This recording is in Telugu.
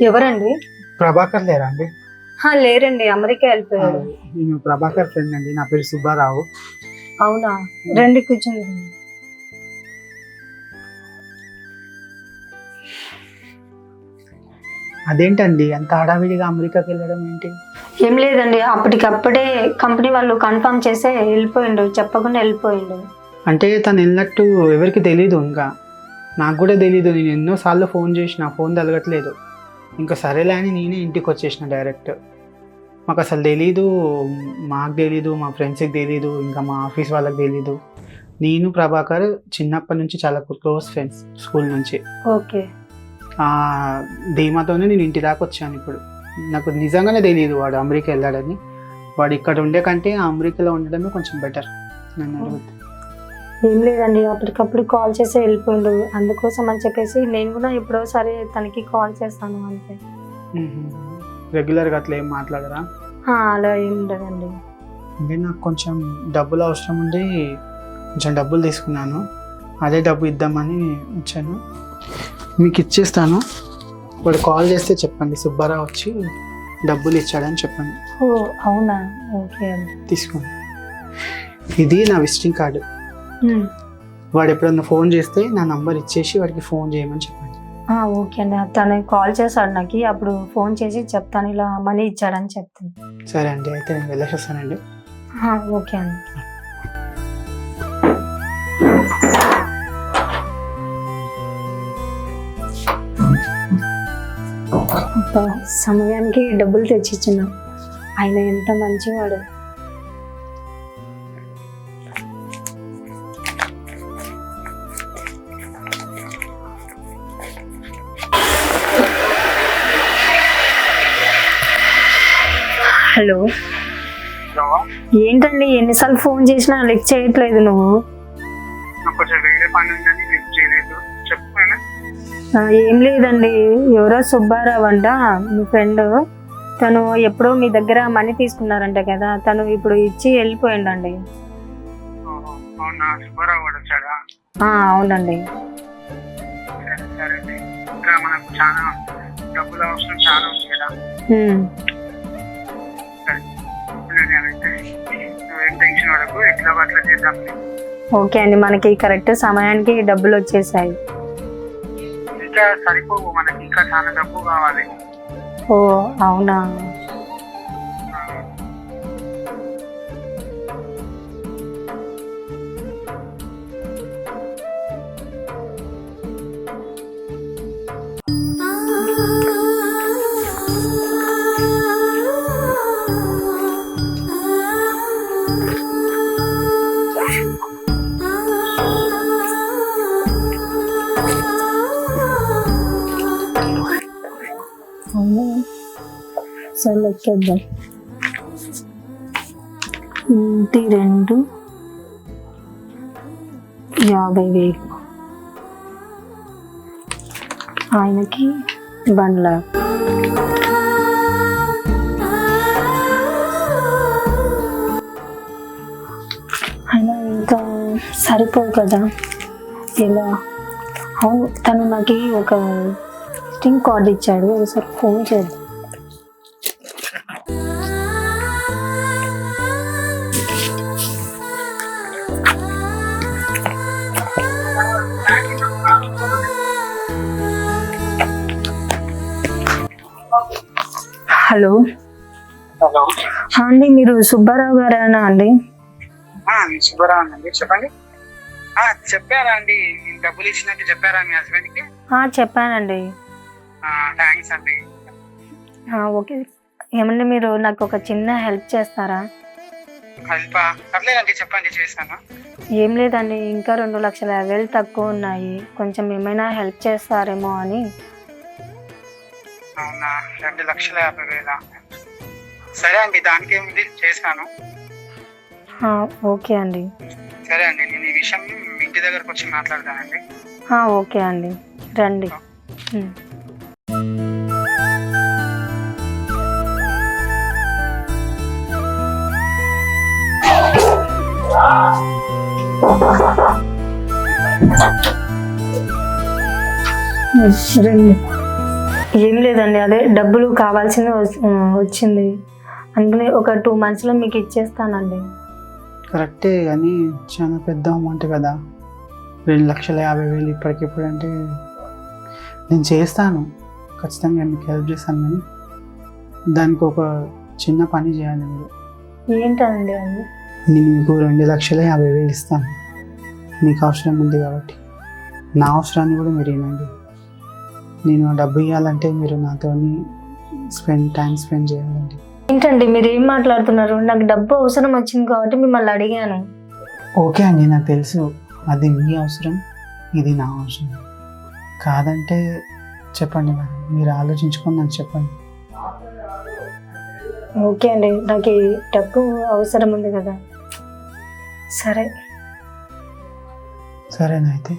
ఎవరండి? ప్రభాకర్ లేరా అండి? లేరండి, అమెరికా వెళ్ళిపోయారు. నేను ప్రభాకర్ ఫ్రెండ్ అండి, నా పేరు సుబ్బారావు. అవునా, రండి కూర్చోండి. అదేంటండి అంత హడావిడిగా అమెరికాకి వెళ్ళడం ఏంటి? ఏం లేదండి, అప్పటికప్పుడే కంపెనీ వాళ్ళు కన్ఫర్మ్ చేసే వెళ్ళిపోయిండు, చెప్పకుండా వెళ్ళిపోయిండు. అంటే తను వెళ్ళినట్టు ఎవరికి తెలీదు, ఇంకా నాకు కూడా తెలీదు. నేను ఎన్నోసార్లు ఫోన్ చేసిన, ఫోన్ తలగట్లేదు. ఇంకా సరేలే అని నేనే ఇంటికి వచ్చేసిన డైరెక్ట్. మాకు అసలు తెలీదు, మాకు తెలీదు, మా ఫ్రెండ్స్కి తెలీదు, ఇంకా మా ఆఫీస్ వాళ్ళకి తెలీదు. నేను ప్రభాకర్ చిన్నప్పటి నుంచి చాలా క్లోజ్ ఫ్రెండ్స్, స్కూల్ నుంచి. ఓకే. ధీమాతోనే నేను ఇంటి దాకా వచ్చాను. ఇప్పుడు నాకు నిజంగానే తెలియదు వాడు అమెరికా వెళ్ళాడని. వాడు ఇక్కడ ఉండే కంటే అమెరికాలో ఉండడమే కొంచెం బెటర్ నన్ను అడుగుతుంది. ఏం లేదండి, అప్పటికప్పుడు కాల్ చేసి వెళ్ళిపోయిండు, అందుకోసం అని చెప్పేసి నేను కూడా ఎప్పుడో సరే తనకి కాల్ చేస్తాను అంతే. రెగ్యులర్గా అట్లా ఏం మాట్లాడరా? అలా ఏం ఉండదండి. అంటే నాకు కొంచెం డబ్బులు అవసరం ఉండి కొంచెం డబ్బులు తీసుకున్నాను, అదే డబ్బు ఇద్దామని వచ్చాను. మీకు ఇచ్చేస్తాను. వాడు కాల్ చేస్తే చెప్పండి, సుబ్బారావు వచ్చి డబ్బులు ఇచ్చాడని చెప్పండి. ఓ అవునా, ఓకే అండి. తీసుకోండి, ఇది నా విజిటింగ్ కార్డు. వాడు ఎప్పుడన్నా ఫోన్ చేస్తే నా నంబర్ ఇచ్చేసి వాడికి ఫోన్ చేయమని చెప్పండి. ఓకే అండి, తను కాల్ చేశాడు నాకు, అప్పుడు ఫోన్ చేసి చెప్తాను, ఇలా మనీ ఇచ్చాడని చెప్తాను. సరే అండి, అయితే నేను వెళ్ళేసి వస్తానండి. ఓకే అండి. సమయానికి డబ్బులు తెచ్చిచ్చిన ఆయన ఎంత మంచివాడు. హలో, ఏంటండి ఎన్నిసార్లు ఫోన్ చేసినా లిఫ్ట్ చేయట్లేదు నువ్వు? ఏం లేదండి, ఎవరో సుబ్బారావు అంట మీ ఫ్రెండ్, తను ఎప్పుడో మీ దగ్గర మనీ తీసుకున్నారంట కదా, తను ఇప్పుడు ఇచ్చి వెళ్ళిపోయిండండి. అవునండి. ఓకే అండి, మనకి కరెక్ట్ సమయానికి డబ్బులు వచ్చేసాయి. సరిపోవు, మనకి ఇంకా చాలా డబ్బు కావాలి. ఓ అవునా. సరే లెక్కేద్దాం. 2 50,000, ఆయనకి 1,00,000. అయినా ఇంకా సరిపోవు కదా, ఇలా. అవును, తను నాకు ఒక విజిటింగ్ కార్డు ఇచ్చాడు, ఒకసారి ఫోన్ చేద్దాం. హలో అండి, మీరు సుబ్బారావు గారేనా అండి? సుబ్బారావు అండి, చెప్పండి. చెప్పారా అండి, డబ్బులు ఇచ్చినట్టు చెప్పారా మీ హస్బెండ్ కి? చెప్పానండి. థ్యాంక్స్ అండి. ఓకే, ఏమండి మీరు నాకు ఒక చిన్న హెల్ప్ చేస్తారా? హెల్పా? పర్లేదండి, చెప్పండి, చేస్తాను. ఏం లేదండి, ఇంకా 2,50,000 తక్కువ ఉన్నాయి, కొంచెం ఏమైనా హెల్ప్ చేస్తారేమో అని. అవునా, 2,50,000. సరే అండి, దానికి ఏముంది, చేశాను. ఓకే అండి. సరే అండి, నేను ఈ విషయం ఇంటి దగ్గరకు వచ్చి మాట్లాడతానండి. ఓకే అండి, రండి. రండి. ఏం లేదండి, అదే డబ్బులు కావాల్సింది వచ్చింది అందుకని ఒక 2 monthsలో మీకు ఇచ్చేస్తానండి. కరెక్టే కానీ చాలా పెద్ద అమౌంట్ కదా, 2,50,000 ఇప్పటికిప్పుడు అంటే నేను చేస్తాను, ఖచ్చితంగా మీకు హెల్ప్ చేస్తాను. కానీ దానికి ఒక చిన్న పని చేయాలి మీరు. ఏంటండి అది? నేను మీకు 2,50,000 ఇస్తాను, మీకు అవసరం ఉంది కాబట్టి. నా అవసరాన్ని కూడా మీరు వినండి. నేను డబ్బు ఇవ్వాలంటే మీరు నాతో టైం స్పెండ్ చేయాలండి. ఏంటండి మీరు ఏం మాట్లాడుతున్నారు? నాకు డబ్బు అవసరం వచ్చింది కాబట్టి మిమ్మల్ని అడిగాను. ఓకే అండి, నాకు తెలుసు అది మీ అవసరం, ఇది నా అవసరం. కాదంటే చెప్పండి మరి, మీరు ఆలోచించుకొని నాకు చెప్పండి. ఓకే అండి, నాకు ఈ డబ్బు అవసరం ఉంది కదా. సరే సరేనా అయితే?